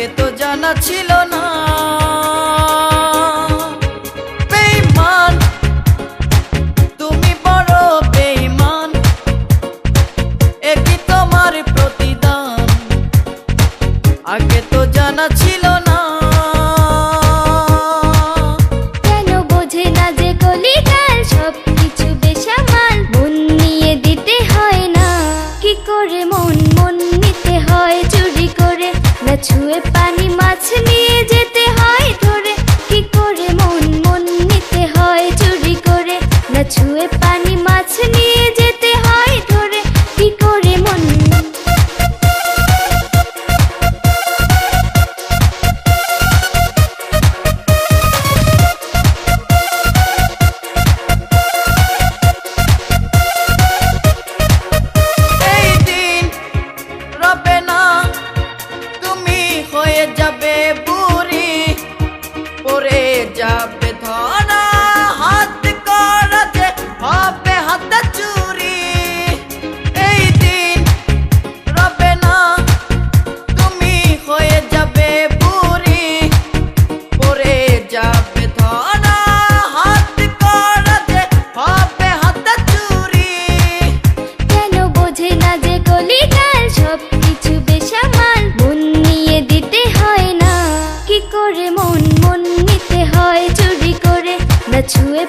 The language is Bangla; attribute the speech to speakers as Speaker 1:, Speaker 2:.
Speaker 1: আগে তো জানা ছিল না। বেঈমান তুমি বড় বেঈমান, একই তোমার প্রতিদান, আগে তো জানা ছিল না।
Speaker 2: কেন বোঝে না যে কলিকাল সবকিছু বেসামাল, মন নিয়ে দিতে হয় না। কি করে মন নিতে হয় চুরি করে, না ছুঁয়ে পানি মাছ নিয়ে যেতে হয় ধরে। কি করে মন নিতে হয় চুরি করে, না ছুঁয়ে পানি মাছ নিয়ে যেতে হয় ধরে। কি করে মন
Speaker 1: হয়ে যাবে বুড়ি, পড়ে যাবে ধরা, হাত করা যে হবে হাতে চুরি। এই দিন রবে না, তুমি হয়ে যাবে বুড়ি, পড়ে যাবে ধরা, হাত করা যে হবে হাতে চুরি।
Speaker 2: কেন বোঝে না যে কলিকাল সবকিছু বেসামাল, মন নিয়ে দিতে হয় না। কি করে মন নিতে হয় চুরি করে, না ছুঁয়ে